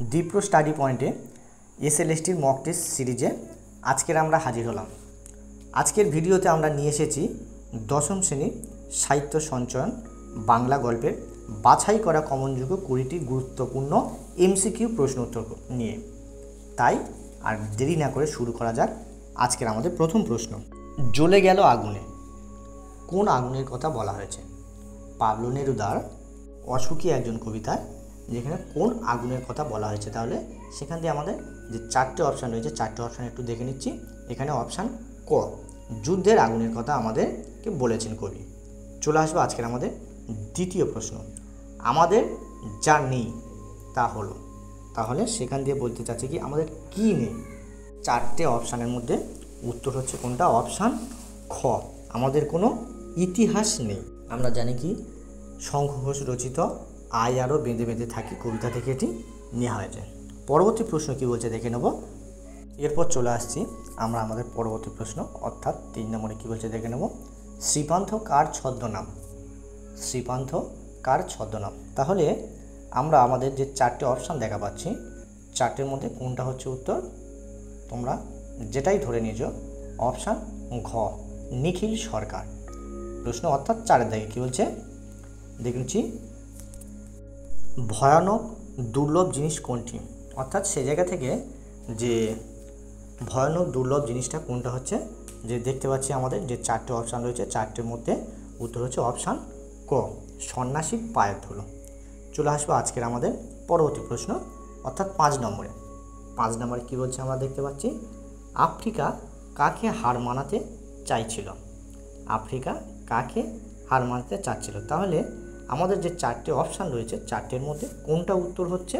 Dipra study পয়েন্টে এসএলএসটির mock test সিরিজে আজকের আমরা হাজির হলাম। আজকের ভিডিওতে আমরা নিয়ে এসেছি দশম শ্রেণীর সাহিত্য সঞ্চয়ন বাংলা গল্পের বাছাই করা কমনযোগ্য 20টি গুরুত্বপূর্ণ এমসিকিউ প্রশ্ন উত্তর নিয়ে। তাই আর দেরি না করে শুরু করা যাক আজকের আমাদের প্রথম প্রশ্ন। জ্বলে গেল আগুনে, কোন আগুনের কথা বলা হয়েছে? পাবলো নেরুদার অসুখী একজন কবিতায় যেখানে কোন আগুনের কথা বলা হয়েছে, তাহলে সেখান দিয়ে আমাদের যে চারটে অপশান রয়েছে চারটে অপশান একটু দেখে নিচ্ছি। এখানে অপশান ক, যুদ্ধের আগুনের কথা আমাদেরকে বলেছেন কবি। চলে আসবো আজকের আমাদের দ্বিতীয় প্রশ্ন। আমাদের যা নেই তা হলো, তাহলে সেখান দিয়ে বলতে চাচ্ছি কি আমাদের কি নেই। চারটে অপশানের মধ্যে উত্তর হচ্ছে কোনটা? অপশান খ, আমাদের কোনো ইতিহাস নেই। আমরা জানি কি শঙ্খ ঘোষ রচিত আই আরও বেঁধে বেঁধে থাকি কবিতা থেকে এটি নেওয়া হয়েছে। পরবর্তী প্রশ্ন কি বলছে দেখে নেব। এরপর চলে আসছি আমরা আমাদের পরবর্তী প্রশ্ন, অর্থাৎ 3 নম্বরে কী বলছে দেখে নেব। শ্রীপান্থ কার ছদ্মনাম? শ্রীপান্থ কার ছদ্মনাম? তাহলে আমরা আমাদের যে চারটে অপশান দেখা পাচ্ছি চারটের মধ্যে কোনটা হচ্ছে উত্তর? তোমরা যেটাই ধরে নিয়েছো অপশান ঘ, নিখিল সরকার। প্রশ্ন অর্থাৎ 4 দাগে কী বলছে দেখছি, ভয়ানক দুর্লভ জিনিস কোনটি? অর্থাৎ সে জায়গা থেকে যে ভয়ানক দুর্লভ জিনিসটা কোনটা হচ্ছে, যে দেখতে পাচ্ছি আমাদের যে চারটে অপশান রয়েছে চারটের মধ্যে উত্তর হচ্ছে অপশান ক, সন্ন্যাসী পায়ের ধুলো। চলে আসবো আজকের আমাদের পরবর্তী প্রশ্ন, অর্থাৎ 5 নম্বরে। 5 নম্বরে কী বলছে আমরা দেখতে পাচ্ছি, আফ্রিকা কাকে হার মানাতে চাইছিল? আফ্রিকা কাকে হার মানাতে চাচ্ছিল? তাহলে আমাদের যে চারটে অপশান রয়েছে চারটের মধ্যে কোনটা উত্তর হচ্ছে,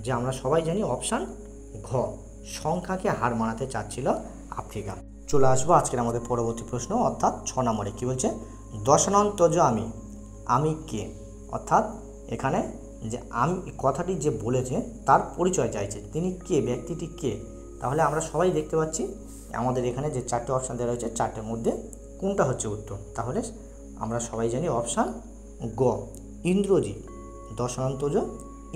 যে আমরা সবাই জানি অপশান ঘ, সংখ্যাকে হার মানাতে চাচ্ছিল আফ্রিকা। চলে আসবো আজকের আমাদের পরবর্তী প্রশ্ন, অর্থাৎ 6 নম্বরে কী বলছে, দশানন্তজ আমি কে? অর্থাৎ এখানে যে আমি কথাটি যে বলেছে তার পরিচয় চাইছে, তিনি কে, ব্যক্তিটি কে? তাহলে আমরা সবাই দেখতে পাচ্ছি আমাদের এখানে যে চারটে অপশান দেওয়া রয়েছে চারটের মধ্যে কোনটা হচ্ছে উত্তর, তাহলে আমরা সবাই জানি অপশান গ, ইন্দ্রজিৎ। দশানন্তজ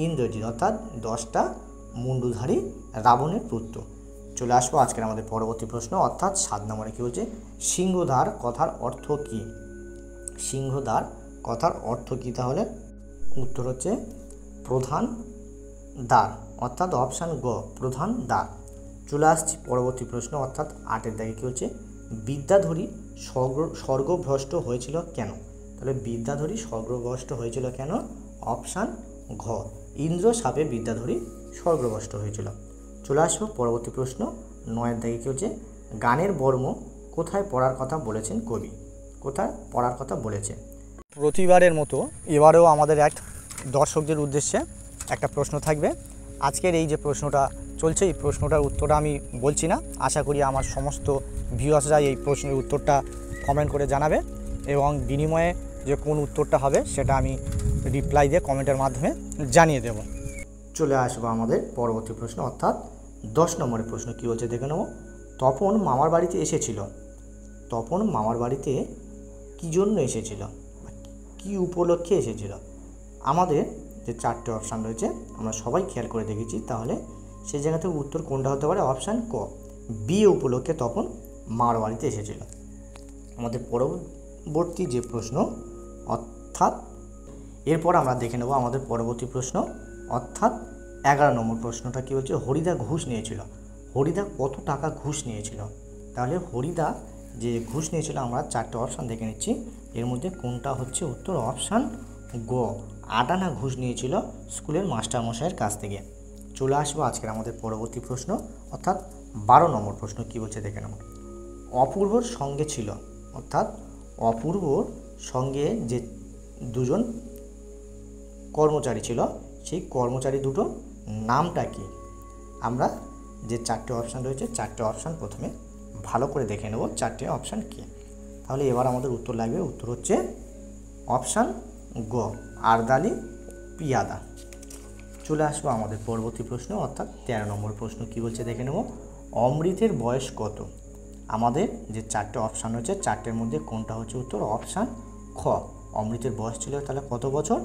ইন্দ্রজিৎ, অর্থাৎ 10টা মুন্ডুধারী রাবণের পুত্র। চলে আসবো আজকের আমাদের পরবর্তী প্রশ্ন, অর্থাৎ 7 নম্বরে কী বলছে, সিংহদ্বার কথার অর্থ কী? সিংহদ্বার কথার অর্থ কী? তাহলে উত্তর হচ্ছে প্রধান দ্বার, অর্থাৎ অপশান গ, প্রধান দ্বার। চলে আসছি পরবর্তী প্রশ্ন, অর্থাৎ 8 দাগে কী হচ্ছে, বিদ্যাধরী স্বর্গভ্রষ্ট হয়েছিল কেন? তাহলে বিদ্যাধরী স্বর্গভ্রষ্ট হয়েছিল কেন? অপশান ঘ, ইন্দ্র শাপে বিদ্যাধরী স্বর্গভ্রষ্ট হয়েছিল। চলে আসবো পরবর্তী প্রশ্ন, 9 দাগে কী হচ্ছে, গানের বর্ম কোথায় পড়ার কথা বলেছেন কবি? কোথায় পড়ার কথা বলেছে? প্রতিবারের মতো এবারেও আমাদের এক দর্শকদের উদ্দেশ্যে একটা প্রশ্ন থাকবে। আজকের এই যে প্রশ্নটা চলছে এই প্রশ্নটার উত্তরটা আমি বলছি না, আশা করি আমার সমস্ত ভিউয়ার্সরা এই প্রশ্নের উত্তরটা কমেন্ট করে জানাবে এবং বিনিময়ে যে কোন উত্তরটা হবে সেটা আমি রিপ্লাই দিয়ে কমেন্টের মাধ্যমে জানিয়ে দেব। চলে আসবো আমাদের পরবর্তী প্রশ্ন, অর্থাৎ 10 নম্বরের প্রশ্ন কী বলছে দেখে নেব। তপন মামার বাড়িতে এসেছিল, তপন মামার বাড়িতে কী জন্য এসেছিল, কী উপলক্ষে এসেছিল? আমাদের যে চারটে অপশান রয়েছে আমরা সবাই খেয়াল করে দেখেছি, তাহলে সেই জায়গা থেকে উত্তর কোনটা হতে পারে? অপশান ক, বিয়ে উপলক্ষে তপন মামার বাড়িতে এসেছিল। আমাদের পরবর্তী যে প্রশ্ন, অর্থাৎ এরপর আমরা দেখে নেব আমাদের পরবর্তী প্রশ্ন, অর্থাৎ 11 নম্বর প্রশ্নটা কী বলছে, হরিদা ঘুষ নিয়েছিল। হরিদা কত টাকা ঘুষ নিয়েছিল? তাহলে হরিদা যে ঘুষ নিয়েছিল আমরা চারটে অপশান দেখে নিচ্ছি, এর মধ্যে কোনটা হচ্ছে উত্তর? অপশান গ, 8 আনা ঘুষ নিয়েছিল স্কুলের মাস্টারমশাইয়ের কাছ থেকে। চলে আসবো আজকের আমাদের পরবর্তী প্রশ্ন, অর্থাৎ 12 নম্বর প্রশ্ন কী বলছে দেখে নেব। অপূর্বর সঙ্গে ছিল, অর্থাৎ অপূর্বর সঙ্গে যে দুজন কর্মচারী ছিল সেই কর্মচারী দুটো নামটা কি? আমরা যে চারটে অপশান রয়েছে চারটে অপশান প্রথমে ভালো করে দেখে নেব চারটে অপশান কী। তাহলে এবার আমাদের উত্তর লাগবে, উত্তর হচ্ছে অপশান গ, আরদালি পিয়াদা। চলে আসবো আমাদের পরবর্তী প্রশ্ন, অর্থাৎ 13 নম্বর প্রশ্ন কী বলছে দেখে নেব। অমৃতের বয়স কত? আমাদের যে চারটে অপশান রয়েছে চারটের মধ্যে কোনটা হচ্ছে উত্তর? অপশান খ, অমৃতের বয়স ছিল তাহলে কত বছর?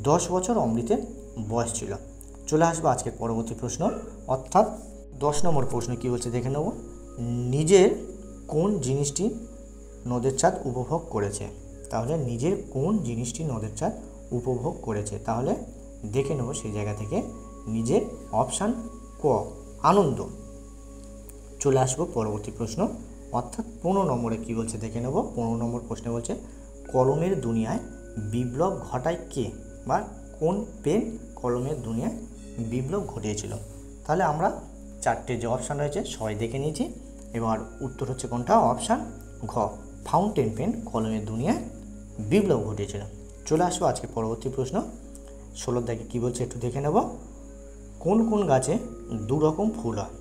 10 বছর অমৃতের বয়স ছিল। চলে আসবো আজকের পরবর্তী প্রশ্ন, অর্থাৎ 10 নম্বর প্রশ্ন কী বলছে দেখে নেব। নিজের কোন জিনিসটি নদের চাঁদ উপভোগ করেছে? তাহলে নিজের কোন জিনিসটি নদের চাঁদ উপভোগ করেছে, তাহলে দেখে নেব সেই জায়গা থেকে নিজের অপশান ক আনন্দ। চলে আসবো পরবর্তী প্রশ্ন, অর্থাৎ 15 নম্বরে কী বলছে দেখে নেব। 15 নম্বর প্রশ্নে বলছে কলমের দুনিয়ায় বিপ্লব ঘটায় কে, বা কোন পেন কলমের দুনিয়ায় বিপ্লব ঘটিয়েছিল। তাহলে আমরা চারটে যে অপশান রয়েছে সবাই দেখে নিয়েছি। এবার উত্তর হচ্ছে কোনটা, অপশান ঘ ফাউন্টেন পেন কলমের দুনিয়ায় বিপ্লব ঘটিয়েছিল। চলে আসবো আজকে পরবর্তী প্রশ্ন, 16 দাগে কী বলছে একটু দেখে নেব। কোন কোন গাছে দু রকম ফুল হয়?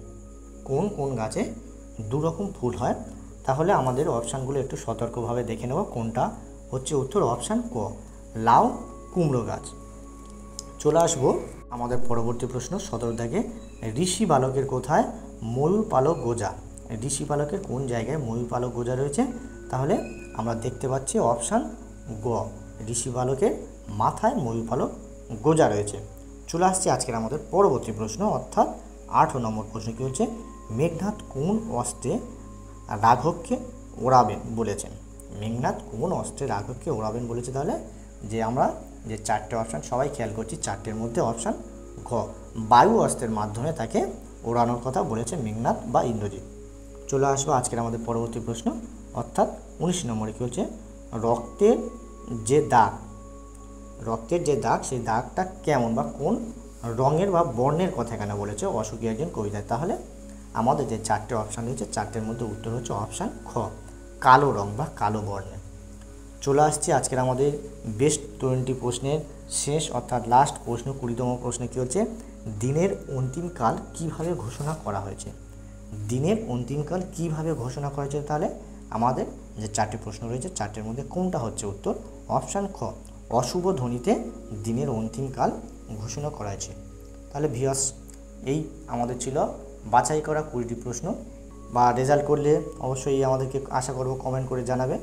কোন কোন গাছে দু রকম ফুল হয়? তাহলে আমাদের অপশানগুলো একটু সতর্কভাবে দেখে নেব। কোনটা হচ্ছে উত্তর, অপশান ক লাউ কুমড়ো গাছ। চলে আসবো আমাদের পরবর্তী প্রশ্ন, 17 দাগে ঋষি বালকের কোথায় ময়ূর পালক গোজা? ঋষি বালকের কোন জায়গায় ময়ূর পালক গোজা রয়েছে? তাহলে আমরা দেখতে পাচ্ছি অপশান গ ঋষি বালকের মাথায় ময়ূর পালক গোজা রয়েছে। চলে আসছে আজকের আমাদের পরবর্তী প্রশ্ন, অর্থাৎ 18 নম্বর প্রশ্ন কী হচ্ছে, মেঘনাদ কোন অস্ত্রে রাঘবকে ওড়াবেন বলেছেন? মেঘনাদ কোন অস্ত্রে রাঘবকে ওড়াবেন বলেছে? তাহলে যে আমরা যে চারটে অপশান সবাই খেয়াল করছি, চারটের মধ্যে অপশান ঘ বায়ু অস্ত্রের মাধ্যমে তাকে ওড়ানোর কথা বলেছে মেঘনাদ বা ইন্দ্রজিৎ। চলে আসবো আজকের আমাদের পরবর্তী প্রশ্ন, অর্থাৎ 19 নম্বরে কী হচ্ছে, রক্তের যে দাগ সেই দাগটা কেমন বা কোন রঙের বা বর্ণের কথা এখানে বলেছে অশোকী একজন কবিতায়। তাহলে আমাদের যে চারটে অপশান রয়েছে চারটের মধ্যে উত্তর হচ্ছে অপশান খ কালো রং বা কালো বর্ণের। চলে আসছে আজকের আমাদের বেস্ট 20 প্রশ্নের শেষ, অর্থাৎ লাস্ট প্রশ্ন, 20তম প্রশ্নে কী হচ্ছে, দিনের অন্তিমকাল কীভাবে ঘোষণা করা হয়েছে? দিনের অন্তিমকাল কীভাবে ঘোষণা করা হয়েছে? তাহলে আমাদের যে চারটি প্রশ্ন রয়েছে চারটের মধ্যে কোনটা হচ্ছে উত্তর, অপশান খ অশুভ ধ্বনিতে দিনের অন্তিমকাল ঘোষণা করা হয়েছে। তাহলে ভিউয়ার্স, এই আমাদের ছিল বাছাই করা 20টি প্রশ্ন, বা রেজাল্ট করলে অবশ্যই আমাদেরকে আশা করব কমেন্ট করে জানাবে।